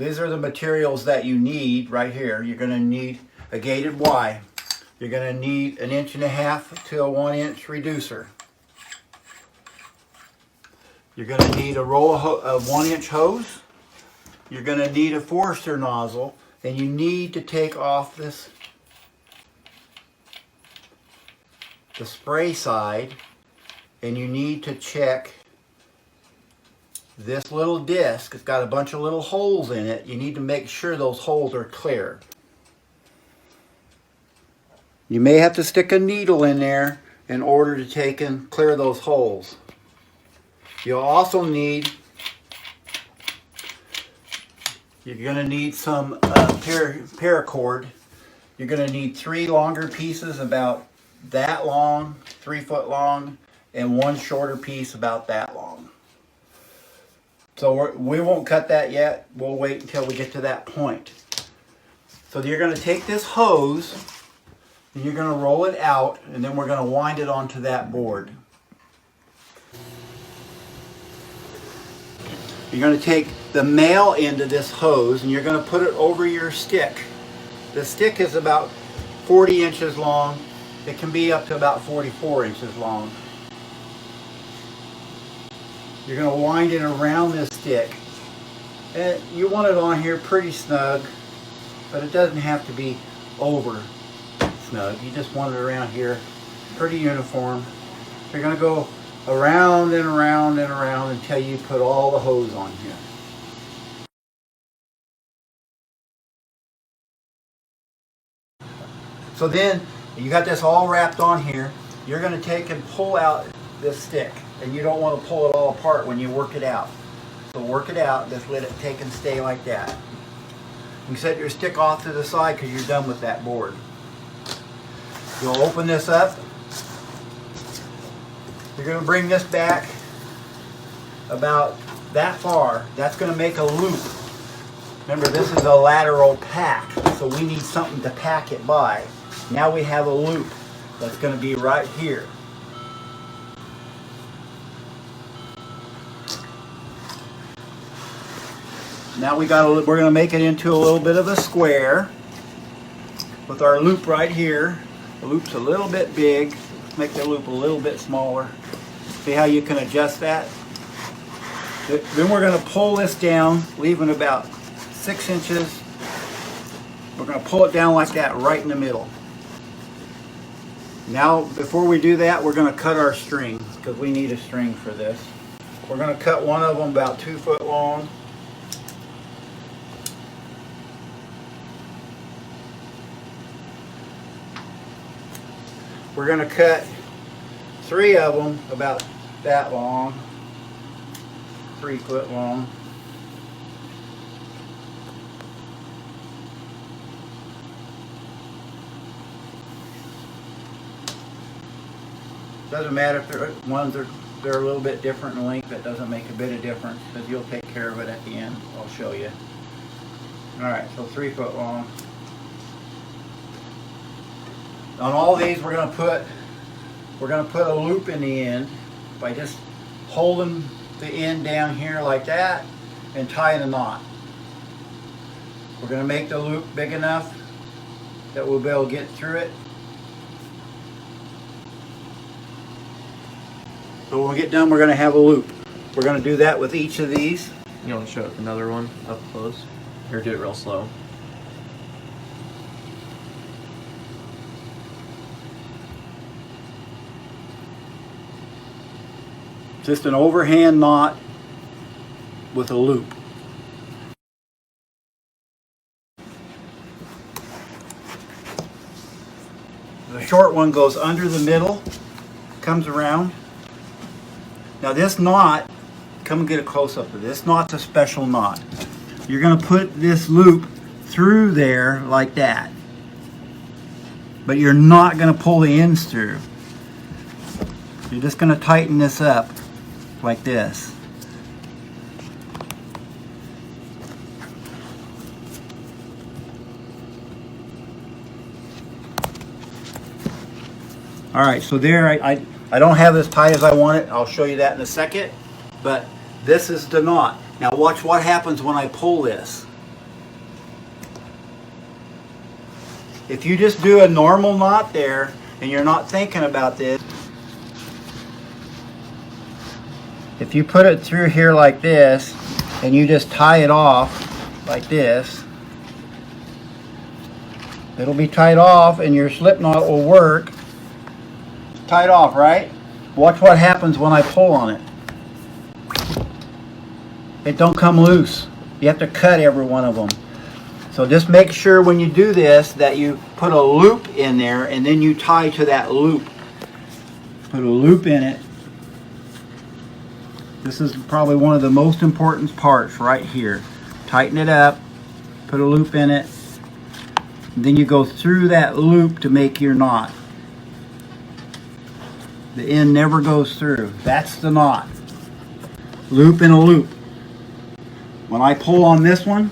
these are the materials that you need right here. You're going to need a gated Y. You're going to need an 1.5 inch to a 1 inch reducer. You're going to need a roll of 1 inch hose. You're going to need a Forester nozzle, and you need to take off the spray side, and you need to check this little disc. It's got a bunch of little holes in it. You need to make sure those holes are clear. You may have to stick a needle in there in order to take and clear those holes. You'll also need, you're going to need some paracord. You're going to need 3 longer pieces about that long, 3 foot long, and 1 shorter piece about that long. So we won't cut that yet. We'll wait until we get to that point. So you're going to take this hose and you're going to roll it out, and then we're going to wind it onto that board. You're going to take the male end of this hose and you're going to put it over your stick. The stick is about 40 inches long. It can be up to about 44 inches long. You're going to wind it around this stick. And you want it on here pretty snug, but it doesn't have to be over snug. You just want it around here pretty uniform. You're going to go around and around and around until you put all the hose on here. So then you got this all wrapped on here. You're going to take and pull out this stick, and you don't want to pull it all apart when you work it out. So work it out, just let it take and stay like that. You set your stick off to the side because you're done with that board. You'll open this up. You're going to bring this back about that far. That's going to make a loop. Remember, this is a lateral pack, so we need something to pack it by. Now we have a loop that's going to be right here. Now we're going to make it into a little bit of a square with our loop right here. The loop's a little bit big. Let's make the loop a little bit smaller. See how you can adjust that? Then we're going to pull this down, leaving about 6 inches. We're going to pull it down like that right in the middle. Now, before we do that, we're going to cut our string because we need a string for this. We're going to cut one of them about 2 foot long. We're going to cut 3 of them about that long, 3 foot long. Doesn't matter if they're a little bit different in length. That doesn't make a bit of difference because you'll take care of it at the end. I'll show you. All right, so 3 foot long. On all these, we're going to put a loop in the end by just holding the end down here like that and tying a knot. We're going to make the loop big enough that we'll be able to get through it. So when we get done, we're going to have a loop. We're going to do that with each of these. You want to show another one up close? Or do it real slow? Just an overhand knot with a loop. The short one goes under the middle, comes around. Now this knot, come and get a close-up of this. This knot's a special knot. You're going to put this loop through there like that. But you're not going to pull the ends through. You're just going to tighten this up like this. All right, so there, I don't have it as tight as I want it. I'll show you that in a second. But this is the knot. Now watch what happens when I pull this. If you just do a normal knot there and you're not thinking about this, if you put it through here like this and you just tie it off like this, it'll be tied off and your slip knot will work. Tied off, right? Watch what happens when I pull on it. It don't come loose. You have to cut every one of them. So just make sure when you do this that you put a loop in there and then you tie to that loop. Put a loop in it. This is probably one of the most important parts right here. Tighten it up, put a loop in it, and then you go through that loop to make your knot. The end never goes through. That's the knot. Loop in a loop. When I pull on this one,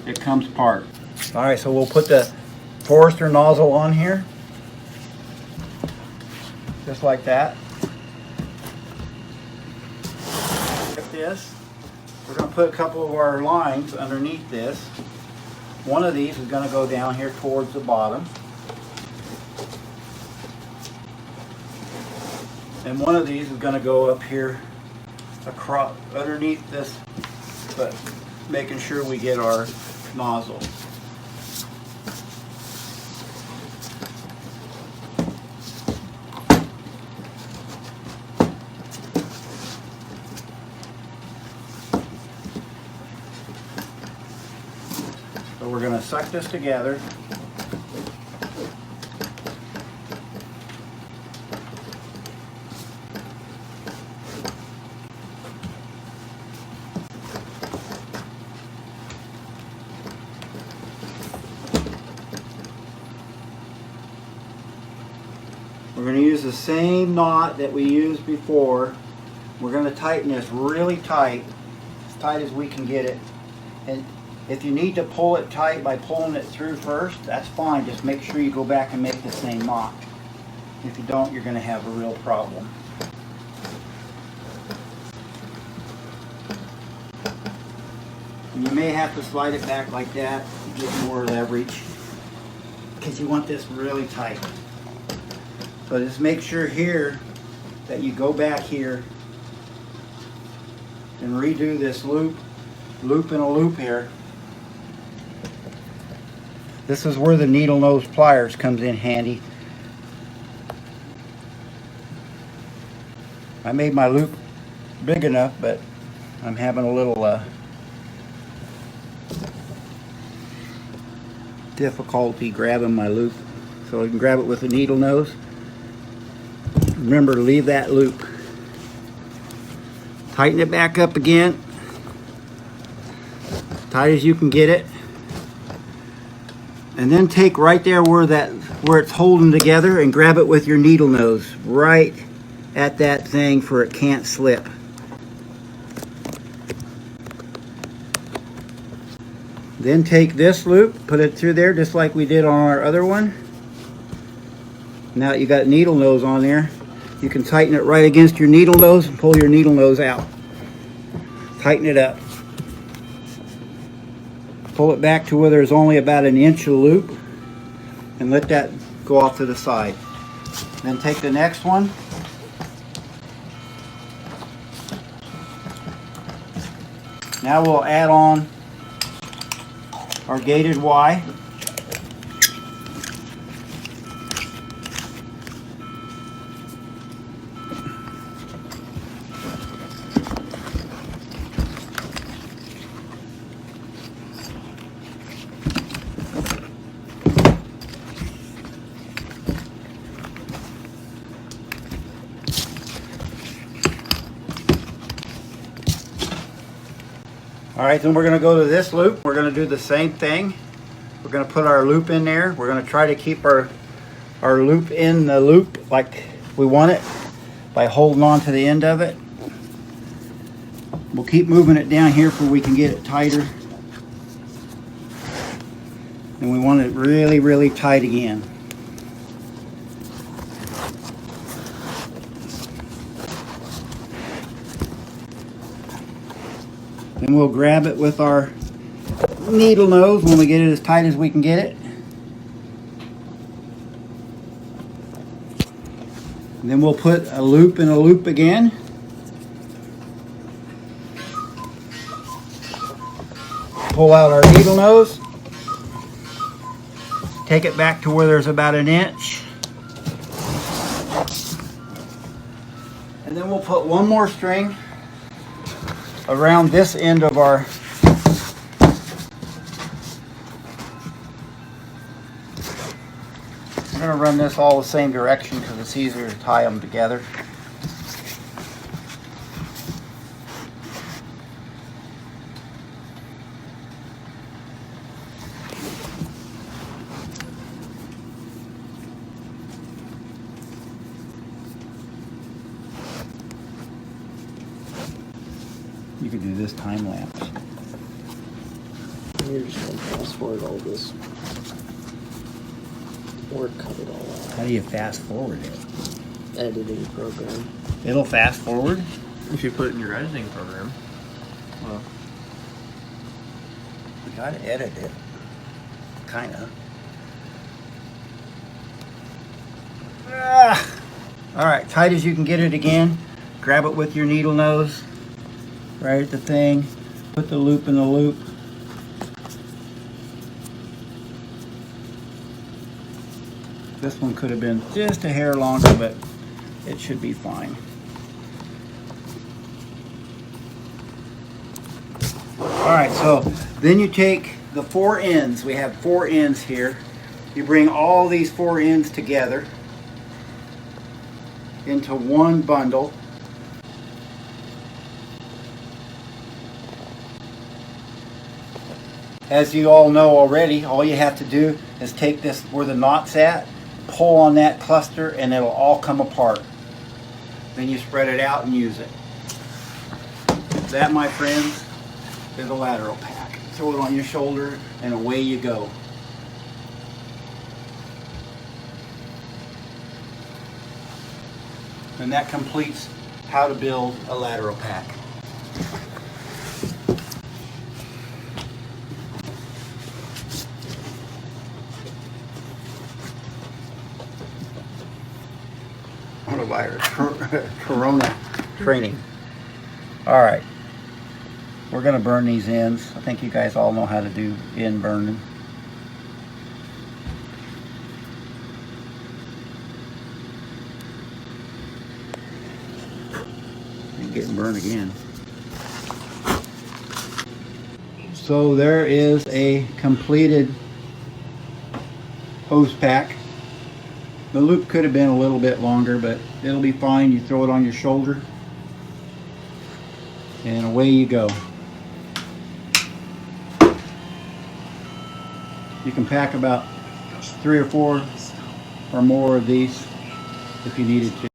it comes apart. All right, so we'll put the Forester nozzle on here. Just like that. Like this. We're going to put a couple of our lines underneath this. One of these is going to go down here towards the bottom. And one of these is going to go up here across underneath this, but making sure we get our nozzle. So we're going to suck this together. We're going to use the same knot that we used before. We're going to tighten this really tight as we can get it. And if you need to pull it tight by pulling it through first, that's fine. Just make sure you go back and make the same knot. If you don't, you're going to have a real problem. And you may have to slide it back like that to get more leverage, because you want this really tight. So just make sure here that you go back here and redo this loop in a loop here. This is where the needle nose pliers comes in handy. I made my loop big enough, but I'm having a little difficulty grabbing my loop. So I can grab it with the needle nose. Remember to leave that loop. Tighten it back up again. Tight as you can get it. And then take right there where it's holding together and grab it with your needle nose right at that thing for it can't slip. Then take this loop, put it through there just like we did on our other one. Now that you got needle nose on there, you can tighten it right against your needle nose and pull your needle nose out. Tighten it up. Pull it back to where there's only about an inch of loop and let that go off to the side. Then take the next one. Now we'll add on our gated Y. All right, then we're going to go to this loop. We're going to do the same thing. We're going to put our loop in there. We're going to try to keep our loop in the loop like we want it by holding on to the end of it. We'll keep moving it down here so we can get it tighter. And we want it really, really tight again. Then we'll grab it with our needle nose when we get it as tight as we can get it. And then we'll put a loop in a loop again. Pull out our needle nose. Take it back to where there's about 1 inch. And then we'll put one more string around this end of our I'm going to run this all the same direction because it's easier to tie them together. You could do this time lapse. You're just going to fast forward all this. Or cut it all out. How do you fast forward it? Editing program. It'll fast forward? If you put it in your editing program. Well, We gotta edit it. Kinda. Alright, tight as you can get it again. Grab it with your needle nose. Right at the thing. Put the loop in the loop. This one could have been just a hair longer, but it should be fine. Alright, so then you take the 4 ends. We have 4 ends here. You bring all these 4 ends together into one bundle. As you all know already, all you have to do is take this where the knot's at, pull on that cluster, and it'll all come apart. Then you spread it out and use it. That, my friends, is a lateral pack. Throw it on your shoulder and away you go. And that completes how to build a lateral pack. Coronavirus, Corona training. All right, we're gonna burn these ends. I think you guys all know how to do end burning. And getting burned again. So there is a completed hose pack. The loop could have been a little bit longer, but it'll be fine. You throw it on your shoulder and away you go. You can pack about 3 or 4 or more of these if you needed to.